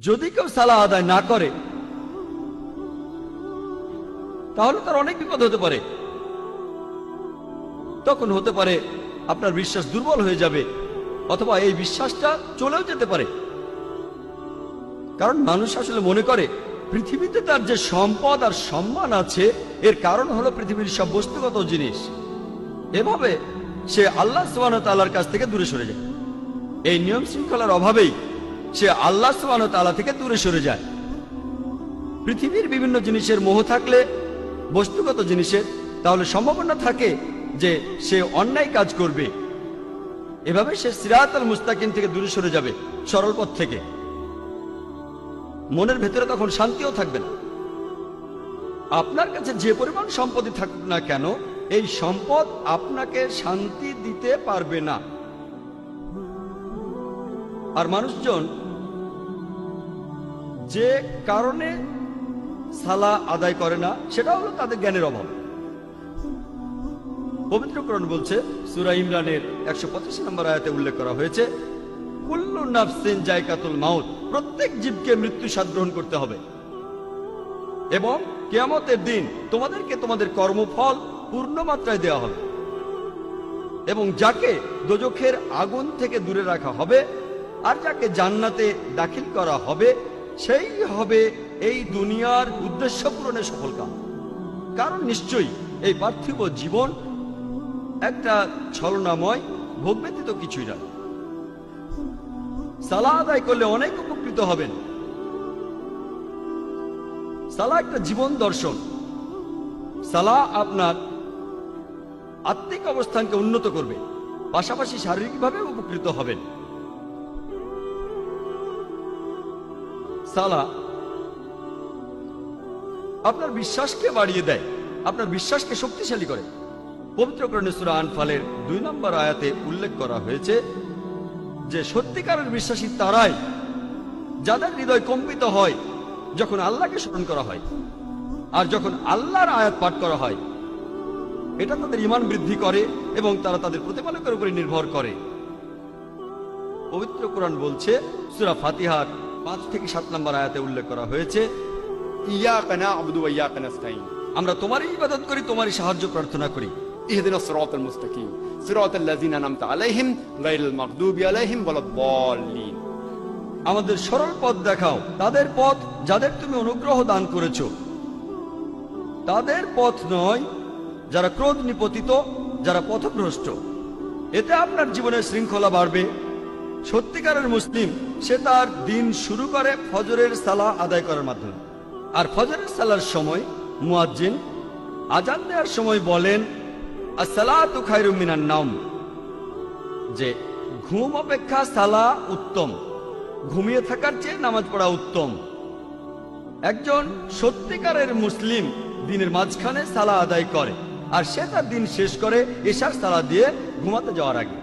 যদি কেউ সালাহ আদায় না করে তাহলে তার অনেক বিপদ হতে পারে। তখন হতে পারে আপনার বিশ্বাস দুর্বল হয়ে যাবে, অথবা এই বিশ্বাসটা চলেও যেতে পারে। কারণ মানুষ আসলে মনে করে পৃথিবীতে তার যে সম্পদ আর সম্মান আছে এর কারণ হলো পৃথিবীর সব বস্তুগত জিনিস। এভাবে সে আল্লাহ সুবহানাহু ওয়া তাআলার কাছ থেকে দূরে সরে যায়। এই নিয়ম শৃঙ্খলার অভাবেই সে আল্লাহ সুবহানাহু ওয়া তাআলা থেকে দূরে সরে যায়। পৃথিবীর বিভিন্ন জিনিসের মোহ থাকলে, বস্তুগত জিনিসের, তাহলে সম্ভাবনা থাকে যে সে অন্যায় কাজ করবে। এভাবে সে সিরাতাল মুস্তাকিম থেকে দূরে সরে যাবে, সরল পথ থেকে। মনের ভেতরে তখন শান্তিও থাকবে না। আপনার কাছে যে পরিমাণ সম্পত্তি থাকুক না কেন, এই সম্পদ আপনাকে শান্তি দিতে পারবে না। আর মানুষজন যে কারণে সালাহ আদায় করে না সেটা হলো তাদের জ্ঞানের অভাব। পবিত্র কোরআন বলছে, সূরা ইমরানের 185 নম্বর আয়াতে উল্লেখ করা হয়েছে, কুল্লু নাফসিন যায়কাতুল মাউত, প্রত্যেক জীবকে মৃত্যু স্বাদ গ্রহণ করতে হবে, এবং কিয়ামতের দিন তোমাদেরকে তোমাদের কর্মফল পূর্ণ মাত্রায় দেওয়া হবে, এবং যাকে দোজখের আগুন থেকে দূরে রাখা হবে আর যাকে জান্নাতে দাখিল করা হবে সেই হবে এই দুনিয়ার উদ্দেশ্য পূরণে সফলকাম। কারণ নিশ্চয়ই এই পার্থিব জীবন একটা ছলনাময়, ভোগ ব্যতীত কিছুই না। সালাহ আদায় করলে অনেক উপকৃত হবেন। সালাহ একটা জীবন দর্শন। সালাহ আপনার আত্মিক অবস্থানকে উন্নত করবে, পাশাপাশি শারীরিকভাবে উপকৃত হবেন। সালাহ আপনার বিশ্বাসকে বাড়িয়ে দেয়, আপনার বিশ্বাসকে শক্তিশালী করে। পবিত্র কোরআনে সূরা আনফালের 2 নম্বর আয়াতে উল্লেখ করা হয়েছে যে সত্যিকারের বিশ্বাসী তারাই যাদের হৃদয় কম্পিত হয় যখন আল্লাহকে স্মরণ করা হয়, আর যখন আল্লাহর আয়াত পাঠ করা হয়। এটা তাদের ঈমান বৃদ্ধি করে এবং তারা তাদের প্রতিপালকের উপরে নির্ভর করে। পবিত্র কোরআন বলছে, সূরা ফাতিহার 5 থেকে 7 নম্বর আয়াতে উল্লেখ করা হয়েছে, ইয়াকা না'বুদু ওয়া ইয়াকা নাস্তাঈন, আমরা তোমারই ইবাদত করি, তোমারই সাহায্য প্রার্থনা করি। ইহদিনাস সিরাতাল মুস্তাকিম, সিরাতাল লাযিনা আন'আমতা আলাইহিম গায়রিল মাগদুবি আলাইহিম ওয়ালাদ-দাল্লিন, আমাদের সরল পথ দেখাও, তাদের পথ যাদের তুমি অনুগ্রহ দান করেছো, তাদের পথ নয় যারা ক্রোধ নিপতিত, যারা পথভ্রষ্ট। এতে আপনার জীবনের শৃঙ্খলা বাড়বে। সত্যিকারের মুসলিম সে তার দিন শুরু করে ফজরের সালাহ আদায় করার মাধ্যমে। আর ফজরের সালার সময় মুয়াজ্জিন আজান দেওয়ার সময় বলেন, আসসালাতু খায়রুম মিনান নাওম, যে ঘুম অপেক্ষা সালাহ উত্তম, ঘুমিয়ে থাকার চেয়ে নামাজ পড়া উত্তম। একজন সত্যিকারের মুসলিম দিনের মাঝখানে সালাহ আদায় করে, আর সে তার দিন শেষ করে এশার সালাহ দিয়ে ঘুমাতে যাওয়ার আগে।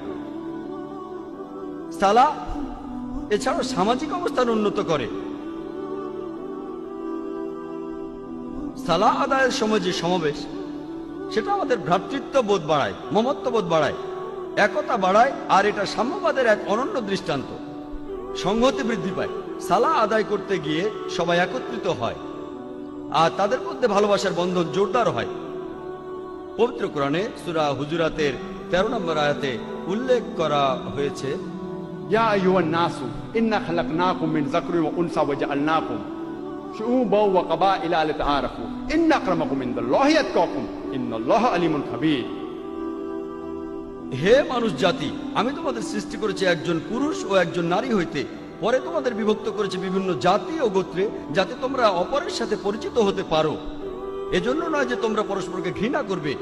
সালাহ এছাড়াও সামাজিক অবস্থান উন্নত করে। সালাহ আদায়ের সময় যে সমাবেশ, সেটা আমাদের ভ্রাতৃত্ব বোধ বাড়ায়, মমত্ববোধ বাড়ায়, একতা বাড়ায়, আর এটা সাম্যবাদের এক অনন্য দৃষ্টান্ত। সংহতি বৃদ্ধি পায়। সালাহ আদায় করতে গিয়ে সবাই একত্রিত হয় আর তাদের মধ্যে ভালোবাসার বন্ধন জোরদার হয়। পবিত্র কোরআনে সূরা হুজুরাতের 13 নম্বর আয়াতে উল্লেখ করা হয়েছে, ইয়া আইয়ুহান নাসু ইন্না খালাকনাকুম মিন যাকরিন ওয়া উনসা ওয়া জাআলনাকুম শুউবান ওয়া কাবাইলা লিতাআরাফু ইন্না আকরামাকুম ইনদাল্লাহি আতকাকুম ইন্নাল্লাহা আলিমুন খাবীর। হে মানুষ জাতি, আমি তোমাদের সৃষ্টি করেছি একজন পুরুষ ও একজন নারী হইতে, পরে তোমাদের বিভক্ত করেছি বিভিন্ন জাতি ও গোত্রে, যাতে তোমরা অপরের সাথে পরিচিত হতে পারো। এজন্য নয় যে তোমরা পরস্পরকে ঘৃণা করবে।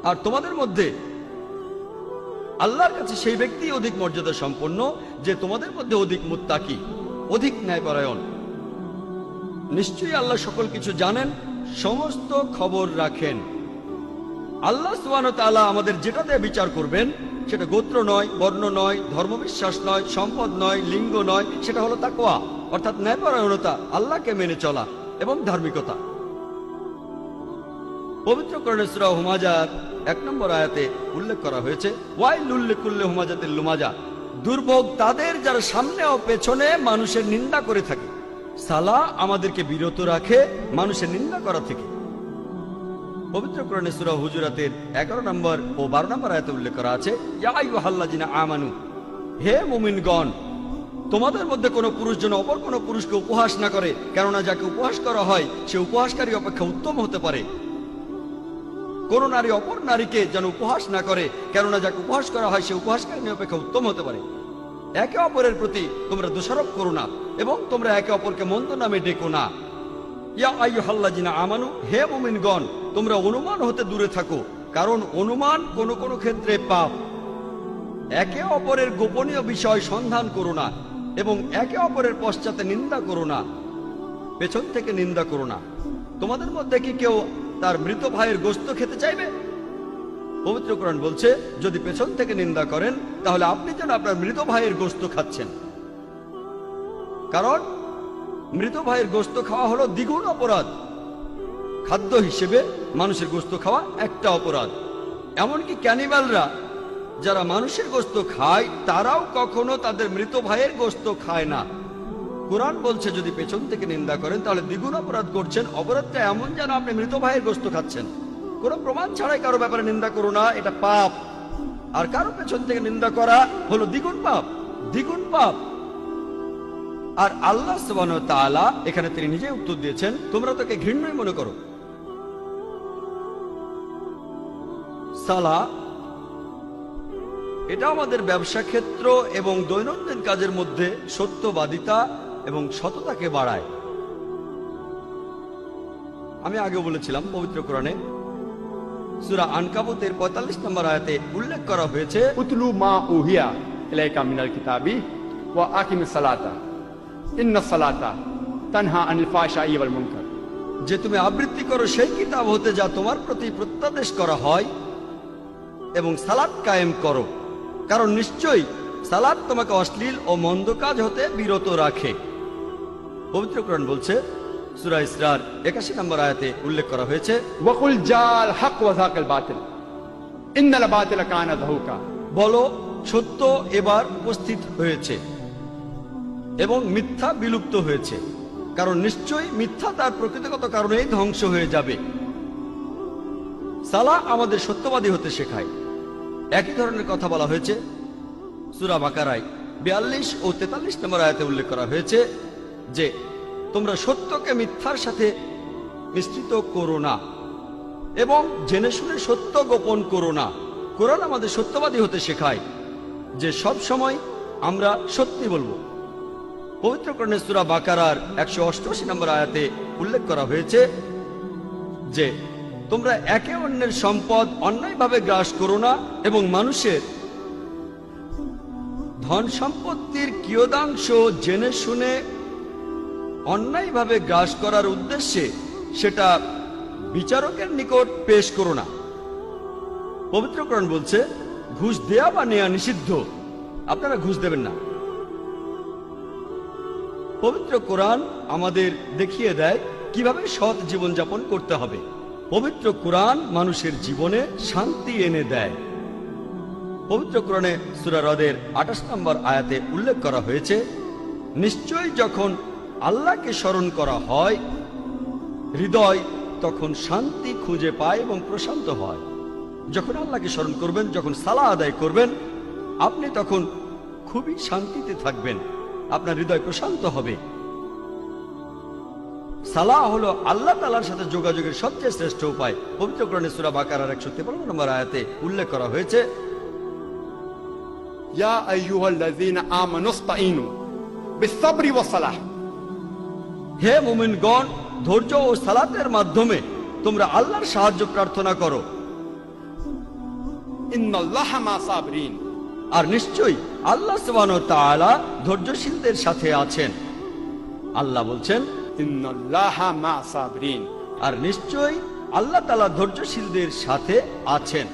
আর তোমাদের মধ্যে আল্লাহর কাছে সেই ব্যক্তি অধিক মর্যাদা সম্পন্ন যে তোমাদের মধ্যে অধিক মুত্তাকি, অধিক ন্যায়পরায়ণ। নিশ্চয়ই আল্লাহ সকল কিছু জানেন, সমস্ত খবর রাখেন। আল্লাহ সুবহানাহু ওয়া তাআলা আমাদের যেটা দিয়ে বিচার করবেন, সেটা গোত্র নয়, বর্ণ নয়, ধর্মবিশ্বাস নয়, সম্পদ নয়, লিঙ্গ নয়, সেটা হলো তাকওয়া, অর্থাৎ ন্যায়পরায়ণতা, আল্লাহকে মেনে চলা এবং ধার্মিকতা। পবিত্র কোরআনে সূরা হুমাজার 1 নম্বর আয়াতে উল্লেখ করা হয়েছে, ওয়াইলুল লিকুল্লি হুমাজাতিল লুমাজা দুর্ভোগ তাদের যারা সামনে ও পেছনে মানুষের নিন্দা করে থাকে। সালাহ আমাদেরকে বিরত রাখে মানুষের নিন্দা করা থেকে। পবিত্র কোরআনে সূরা হুজুরাতের 11 নম্বর ও 12 নম্বর আয়াতে উল্লেখ করা আছে, ইয়া আইয়ুহাল্লাযিনা আমানু, হে মুমিনগণ, তোমাদের মধ্যে কোনো পুরুষ যেন অপর কোনো পুরুষকে উপহাস না করে, কেননা যাকে উপহাস করা হয় সে উপহাসকারী অপেক্ষা উত্তম হতে পারে। কোন নারী অপর নারীকে যেন উপহাস না করে, কেননা যাকে উপহাস করা হয় সে উপহাসকারী অপেক্ষা উত্তম হতে পারে। একে অপরের প্রতি তোমরা দোষারোপ করো না এবং তোমরা একে অপরকে মন্দ নামে ডেকো না। ইয়া আইয়ুহাল্লাযিনা আমানু, হে মুমিনগণ, তোমরা অনুমান হতে দূরে থাকো, কারণ অনুমান কোন কোন ক্ষেত্রে পাপ। একে অপরের গোপনীয় বিষয় সন্ধান করো না এবং একে অপরের পশ্চাতে নিন্দা করো না, পেছন থেকে নিন্দা করো না। তোমাদের মধ্যে কি কেউ তার মৃত ভাইয়ের গোশত খেতে চাইবে? পবিত্র কোরআন বলছে, যদি পেছন থেকে নিন্দা করেন তাহলে আপনি যেন আপনার মৃত ভাইয়ের গোশত খাচ্ছেন, কারণ মৃত ভাইয়ের গোশত খাওয়া হলো দ্বিগুণ অপরাধ। খাদ্য হিসেবে মানুষের গোশত খাওয়া একটা অপরাধ। এমনকি ক্যানিবালরা যারা মানুষের গোশত খায় তারাও কখনো তাদের মৃত ভাইয়ের গোশত খায় না। কোরআন বলছে যদি পেছন থেকে নিন্দা করেন তাহলে দ্বিগুণ অপরাধ করছেন। অপরাধটা এমন যেন আপনি মৃত ভাইয়ের গোশত খাচ্ছেন। কোনো প্রমাণ ছাড়াই কারো ব্যাপারে নিন্দা করো না, এটা পাপ। আর কারো পেছন থেকে নিন্দা করা হলো দ্বিগুণ পাপ, দ্বিগুণ পাপ। আর আল্লাহ সুবহানাহু ওয়া তাআলা এখানে তিনি নিজেই উত্তর দিয়েছেন, তোমরা তাকে ঘৃণ্যই মনে করো। সালাহ এটা আমাদের ব্যবসা ক্ষেত্র এবং দৈনন্দিন কাজের মধ্যে সত্যবাদিতা এবং সততাকে বাড়ায়। আমি আগে বলেছিলাম পবিত্র কোরআনে সূরা আনকাবুতের 45 নম্বর আয়াতে উল্লেখ করা হয়েছে, উতলু মা উহিয়া ইলাইকা মিনাল কিতাবি ওয়া আকিমিস সালাতা ইন্নাস সালাতা তানহা আনিল ফাহশাই ওয়াল মুনকার, যে তুমি আবৃত্তি করো সেই কিতাব হতে যা তোমার প্রতি প্রত্যাদেশ করা হয় এবং সালাত কায়েম করো, কারণ নিশ্চয়ই সালাত তোমাকে অশ্লীল ও মন্দ কাজ হতে বিরত রাখে। পবিত্র কোরআন বলছে সূরা ইসরার 81 নম্বর আয়াতে উল্লেখ করা হয়েছে, ওয়াকুল জাল হক ওয়া যাকাল বাতিল ইন্নাল বাতিলা কানা যাহুকা, বলো সত্য এবার উপস্থিত হয়েছে এবং মিথ্যা বিলুপ্ত হয়েছে, কারণ নিশ্চয়ই মিথ্যা তার প্রকৃতিগত কারণেই ধ্বংস হয়ে যাবে। সালাহ আমাদের সত্যবাদী হতে শেখায়। একই ধরনের কথা বলা হয়েছে সূরা বাকারায় 42 ও 43 নম্বর আয়াতে উল্লেখ করা হয়েছে যে তোমরা সত্যকে মিথ্যার সাথে মিশ্রিত করো না এবং জেনে শুনে সত্য গোপন করো না। কোরআন আমাদের সত্যবাদী হতে শেখায় যে সব সময় আমরা সত্যি বলবো। পবিত্র কোরআনে সূরা বাকারার 188 নম্বর আয়াতে উল্লেখ করা হয়েছে যে তোমরা একে অন্যের সম্পদ অন্যায়ভাবে গ্রাস করো না এবং মানুষের ধন সম্পত্তির কিয়দাংশ জেনে শুনে অন্যায়ভাবে গ্রাস করার উদ্দেশ্যে সেটা বিচারকের নিকট পেশ করো না। পবিত্র কোরআন বলছে ঘুষ দেয়া বা নেয়া নিষিদ্ধ, আপনারা ঘুষ দেবেন না। পবিত্র কোরআন আমাদের দেখিয়ে দেয় কিভাবে সৎ জীবনযাপন করতে হবে। পবিত্র কোরআন মানুষের জীবনে শান্তি এনে দেয়। পবিত্র কোরআনে সূরা রদের 28 নম্বর আয়াতে উল্লেখ করা হয়েছে, নিশ্চয়ই যখন আল্লাহকে স্মরণ করা হয় হৃদয় তখন শান্তি খুঁজে পায় এবং প্রশান্ত হয়। যখন আল্লাহকে স্মরণ করবেন, যখন সালাহ আদায় করবেন, আপনি তখন খুবই শান্তিতে থাকবেন, আপনার হৃদয় প্রশান্ত হবে। সালাহ হলো আল্লাহ তাআলার সাথে যোগাযোগের সবচেয়ে শ্রেষ্ঠ উপায়। পবিত্র কোরআনে সূরা বাকারার 153 নম্বর আয়াতে উল্লেখ করা হয়েছে, ইয়া আইয়ুহাল্লাযীনা আমানুস্তাঈনু বিস-সাবরি ওয়াস-সালাহ, হে মুমিনগণ, ধৈর্য ও সালাতের মাধ্যমে তোমরা আল্লাহর সাহায্য প্রার্থনা করো। ইন্নাল্লাহা মা সাবরিন, আর নিশ্চয়ই আল্লাহ সুবহানাহু ওয়া তাআলা ধৈর্যশীলদের সাথে আছেন। আল্লাহ বলছেন ইন্নাল্লাহা মা সাবরিন, আর নিশ্চয়ই আল্লাহ তাআলা ধৈর্যশীলদের সাথে আছেন।